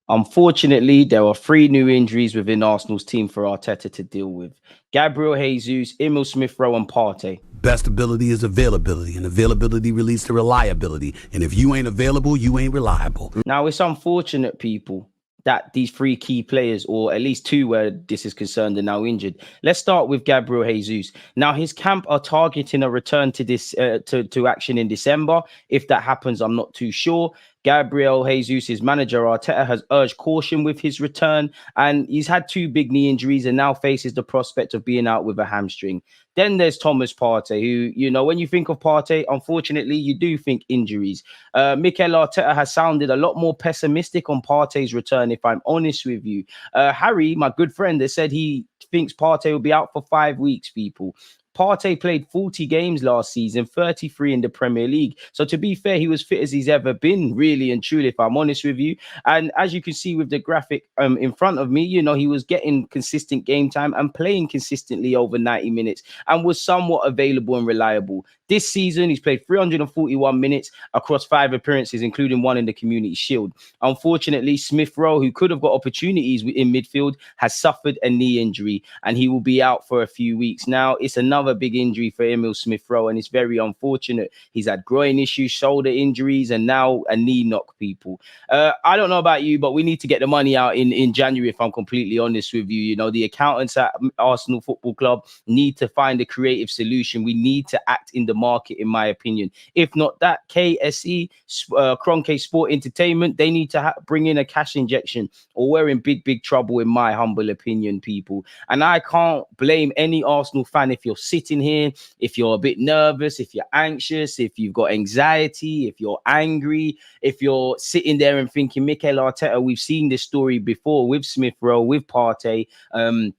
Unfortunately, there are three new injuries within Arsenal's team for Arteta to deal with. Gabriel Jesus, Emil Smith-Rowe and Partey. Best ability is availability, and availability leads to reliability. And if you ain't available, you ain't reliable. Now, it's unfortunate, people, that these three key players, or at least two where this is concerned, are now injured. Let's start with Gabriel Jesus. Now, his camp are targeting a return to this to action in December. If that happens, I'm not too sure. Gabriel Jesus' manager Arteta has urged caution with his return, and he's had two big knee injuries and now faces the prospect of being out with a hamstring. Then there's Thomas Partey, who, you know, when you think of Partey, unfortunately, you do think injuries. Mikel Arteta has sounded a lot more pessimistic on Partey's return, if I'm honest with you. Harry, my good friend, has said he thinks Partey will be out for 5 weeks, people. Partey played 40 games last season, 33 in the Premier League. So to be fair, he was fit as he's ever been, really and truly, if I'm honest with you. And as you can see with the graphic in front of me, you know, he was getting consistent game time and playing consistently over 90 minutes and was somewhat available and reliable. This season, he's played 341 minutes across 5 appearances, including one in the Community Shield. Unfortunately, Smith-Rowe, who could have got opportunities in midfield, has suffered a knee injury and he will be out for a few weeks. Now, it's another big injury for Emil Smith-Rowe, and it's very unfortunate. He's had groin issues, shoulder injuries, and now a knee knock, people. I don't know about you, but we need to get the money out in January, if I'm completely honest with you. You know, the accountants at Arsenal Football Club need to find a creative solution. We need to act in the market, in my opinion. If not that, KSE, Kroenke Sport Entertainment, they need to bring in a cash injection, or we're in big trouble, in my humble opinion, people. And I can't blame any Arsenal fan if you're sitting here, if you're a bit nervous, if you're anxious, if you've got anxiety, if you're angry, if you're sitting there and thinking, Mikel Arteta, we've seen this story before with Smith-Rowe, with Partey, and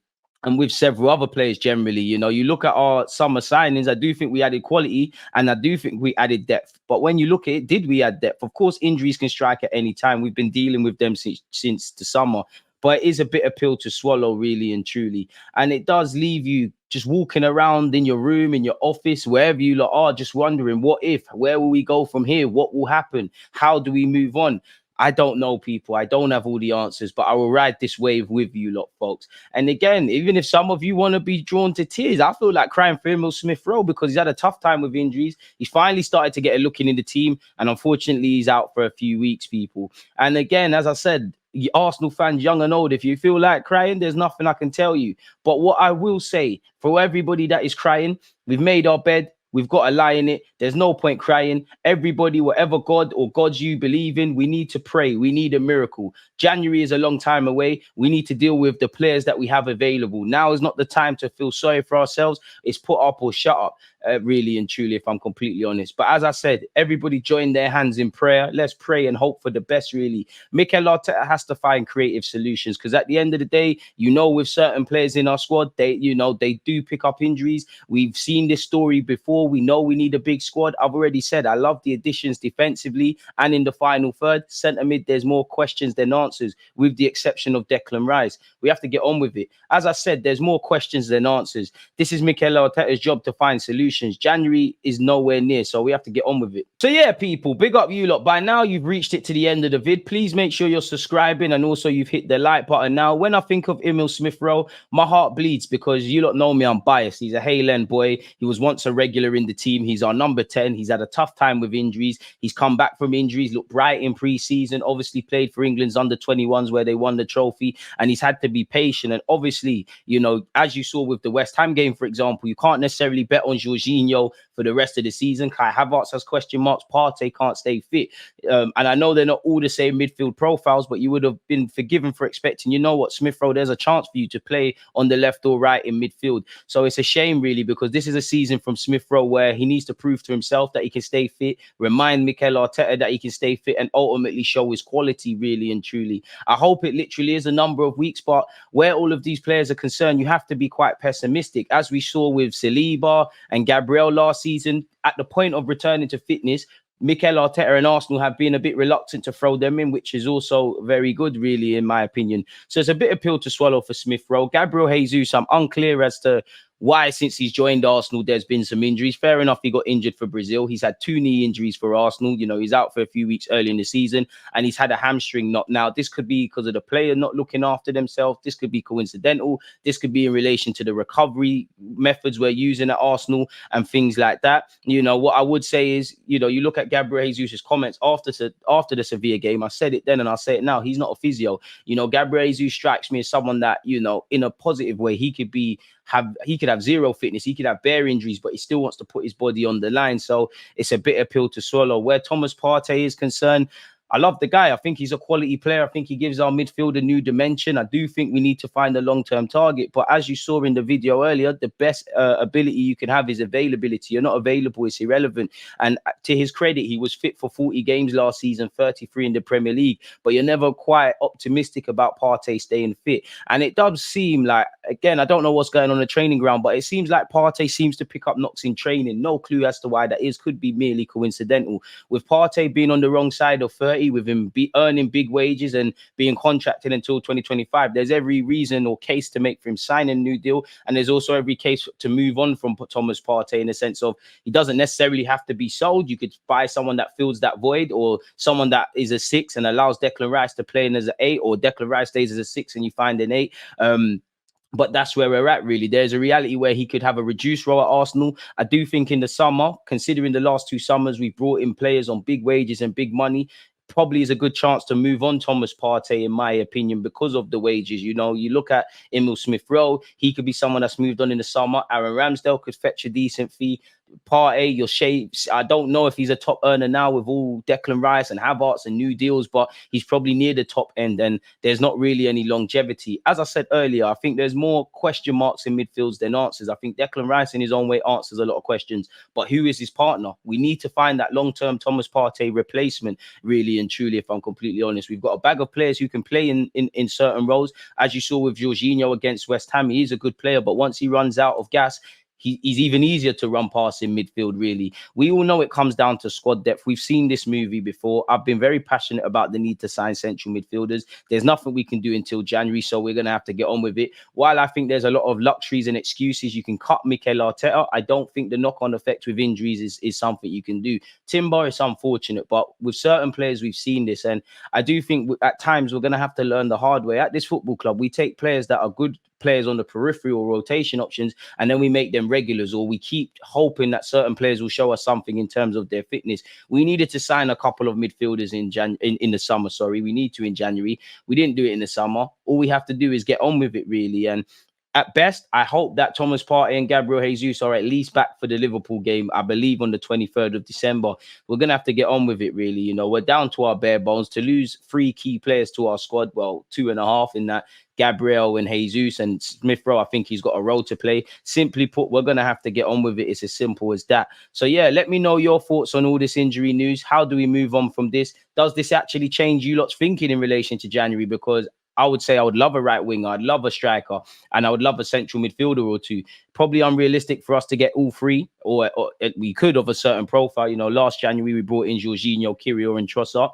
with several other players generally. You know, you look at our summer signings, I do think we added quality and I do think we added depth. But when you look at it, did we add depth? Of course, injuries can strike at any time. We've been dealing with them since the summer. But it is a bitter pill to swallow, really and truly. And it does leave you just walking around in your room, in your office, wherever you lot are, just wondering, what if? Where will we go from here? What will happen? How do we move on? I don't know, people. I don't have all the answers, but I will ride this wave with you lot, folks. And again, even if some of you want to be drawn to tears, I feel like crying for Emil Smith-Rowe because he's had a tough time with injuries. He's finally started to get a look in the team, and unfortunately, he's out for a few weeks, people. And again, as I said, Arsenal fans, young and old, if you feel like crying, there's nothing I can tell you. But what I will say, for everybody that is crying, we've made our bed. We've got to lie in it. There's no point crying. Everybody, whatever God or gods you believe in, we need to pray. We need a miracle. January is a long time away. We need to deal with the players that we have available. Now is not the time to feel sorry for ourselves. It's put up or shut up, really and truly, if I'm completely honest. But as I said, everybody join their hands in prayer. Let's pray and hope for the best, really. Mikel Arteta has to find creative solutions because at the end of the day, you know, with certain players in our squad, they do pick up injuries. We've seen this story before. We know we need a big squad. I've already said I love the additions defensively and in the final third. Centre mid, there's more questions than answers, with the exception of Declan Rice. We have to get on with it. As I said, there's more questions than answers. This is Mikel Arteta's job to find solutions. January is nowhere near, so we have to get on with it. So yeah, people, big up you lot. By now, you've reached it to the end of the vid. Please make sure you're subscribing and also you've hit the like button. Now, when I think of Emil Smith-Rowe, my heart bleeds because you lot know me, I'm biased. He's a Hale End boy. He was once a regular in the team. He's our number 10. He's had a tough time with injuries. He's come back from injuries, looked bright in pre-season, obviously played for England's under-21s where they won the trophy, and he's had to be patient. And obviously, you know, as you saw with the West Ham game, for example, you can't necessarily bet on Jorginho for the rest of the season. Kai Havertz has question marks. Partey can't stay fit. And I know they're not all the same midfield profiles, but you would have been forgiven for expecting, you know what, Smith-Rowe, there's a chance for you to play on the left or right in midfield. So it's a shame, really, because this is a season from Smith-Rowe where he needs to prove to himself that he can stay fit, remind Mikel Arteta that he can stay fit, and ultimately show his quality, really and truly. I hope it literally is a number of weeks, but where all of these players are concerned, you have to be quite pessimistic. As we saw with Saliba and Gabriel last season, at the point of returning to fitness, Mikel Arteta and Arsenal have been a bit reluctant to throw them in, which is also very good, really, in my opinion. So it's a bitter pill to swallow for Smith-Rowe. Gabriel Jesus, I'm unclear as to why, since he's joined Arsenal, there's been some injuries. Fair enough, he got injured for Brazil. He's had 2 knee injuries for Arsenal. You know, he's out for a few weeks early in the season, and he's had a hamstring knock. Now, this could be because of the player not looking after themselves. This could be coincidental. This could be in relation to the recovery methods we're using at Arsenal and things like that. You know, what I would say is, you know, you look at Gabriel Jesus' comments after the Sevilla game. I said it then and I'll say it now. He's not a physio. You know, Gabriel Jesus strikes me as someone that, you know, in a positive way, he could have zero fitness, he could have bare injuries, but he still wants to put his body on the line. So it's a bitter pill to swallow. Where Thomas Partey is concerned, I love the guy. I think he's a quality player. I think he gives our midfield a new dimension. I do think we need to find a long-term target. But as you saw in the video earlier, the best ability you can have is availability. You're not available, it's irrelevant. And to his credit, he was fit for 40 games last season, 33 in the Premier League. But you're never quite optimistic about Partey staying fit. And it does seem like, again, I don't know what's going on the training ground, but it seems like Partey seems to pick up knocks in training. No clue as to why that is. Could be merely coincidental. With Partey being on the wrong side of 30, with him earning big wages and being contracted until 2025, there's every reason or case to make for him sign a new deal. And there's also every case to move on from Thomas Partey, in the sense of he doesn't necessarily have to be sold. You could buy someone that fills that void, or someone that is a 6 and allows Declan Rice to play in as an 8, or Declan Rice stays as a 6 and you find an 8. But that's where we're at, really. There's a reality where he could have a reduced role at Arsenal. I do think in the summer, considering the last 2 summers, we've brought in players on big wages and big money. Probably is a good chance to move on Thomas Partey, in my opinion, because of the wages. You know, you look at Emil Smith-Rowe, he could be someone that's moved on in the summer. Aaron Ramsdale could fetch a decent fee. Partey, your shapes. I don't know if he's a top earner now with all Declan Rice and Havertz and new deals, but he's probably near the top end, and there's not really any longevity. As I said earlier, I think there's more question marks in midfields than answers. I think Declan Rice in his own way answers a lot of questions, but who is his partner? We need to find that long-term Thomas Partey replacement, really and truly, if I'm completely honest. We've got a bag of players who can play in certain roles. As you saw with Jorginho against West Ham, he is a good player, but once he runs out of gas, he's even easier to run past in midfield, really. We all know it comes down to squad depth. We've seen this movie before. I've been very passionate about the need to sign central midfielders. There's nothing we can do until January, so we're going to have to get on with it. While I think there's a lot of luxuries and excuses, you can cut Mikel Arteta. I don't think the knock-on effect with injuries is something you can do. Timber is unfortunate, but with certain players, we've seen this. And I do think at times we're going to have to learn the hard way. At this football club, we take players that are good players on the periphery or rotation options, and then we make them regulars, or we keep hoping that certain players will show us something in terms of their fitness. We needed to sign a couple of midfielders in the summer. We need to in January. We didn't do it in the summer. All we have to do is get on with it, really. And at best, I hope that Thomas Partey and Gabriel Jesus are at least back for the Liverpool game, I believe on the 23rd of December. We're going to have to get on with it, really. You know, we're down to our bare bones. To lose 3 key players to our squad, well, 2.5 in that, Gabriel and Jesus and Smith-Rowe, I think he's got a role to play. Simply put, we're going to have to get on with it. It's as simple as that. So, yeah, let me know your thoughts on all this injury news. How do we move on from this? Does this actually change you lot's thinking in relation to January? Because I would say I would love a right winger, I'd love a striker, and I would love a central midfielder or 2. Probably unrealistic for us to get all 3, or we could of a certain profile. You know, last January we brought in Jorginho, Kirill and Trossard.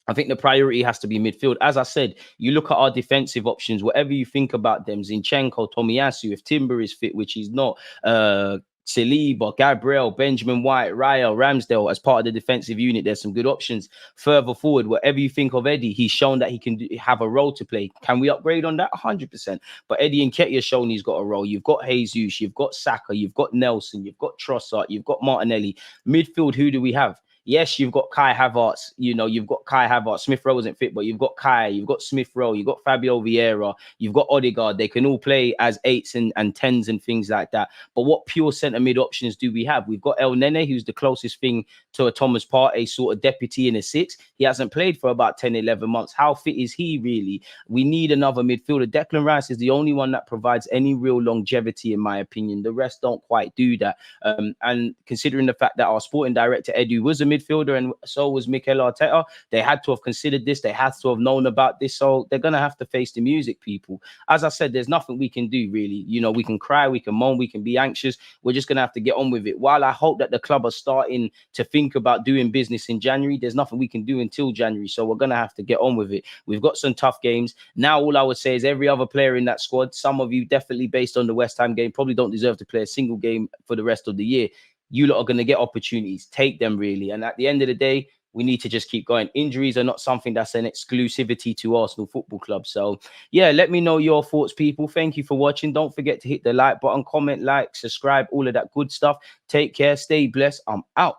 I think the priority has to be midfield. As I said, you look at our defensive options, whatever you think about them, Zinchenko, Tomiyasu, if Timber is fit, which he's not, Saliba, Gabriel, Benjamin White, Raya, Ramsdale, as part of the defensive unit, there's some good options. Further forward, whatever you think of Eddie, he's shown that he can have a role to play. Can we upgrade on that? 100%. But Eddie Nketiah's shown he's got a role. You've got Jesus, you've got Saka, you've got Nelson, you've got Trossard, you've got Martinelli. Midfield, who do we have? Yes, you've got Kai Havertz. You know, you've got Kai Havertz. Smith-Rowe wasn't fit, but you've got Kai, you've got Smith-Rowe, you've got Fabio Vieira, you've got Odegaard. They can all play as 8s and 10s and things like that. But what pure centre mid options do we have? We've got El Nene, who's the closest thing to a Thomas Partey sort of deputy in a 6. He hasn't played for about 10, 11 months. How fit is he really? We need another midfielder. Declan Rice is the only one that provides any real longevity, in my opinion. The rest don't quite do that. And considering the fact that our sporting director, Edu, was a midfielder, and so was Mikel Arteta. They had to have considered this. They had to have known about this. So they're going to have to face the music, people. As I said, there's nothing we can do, really. You know, we can cry, we can moan, we can be anxious. We're just going to have to get on with it. While I hope that the club are starting to think about doing business in January, there's nothing we can do until January. So we're going to have to get on with it. We've got some tough games. Now, all I would say is every other player in that squad, some of you definitely based on the West Ham game, probably don't deserve to play a single game for the rest of the year. You lot are going to get opportunities. Take them, really. And at the end of the day, we need to just keep going. Injuries are not something that's an exclusivity to Arsenal Football Club. So, yeah, let me know your thoughts, people. Thank you for watching. Don't forget to hit the like button, comment, like, subscribe, all of that good stuff. Take care. Stay blessed. I'm out.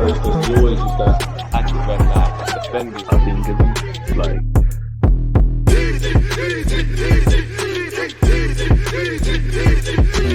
It's always just that active and defending.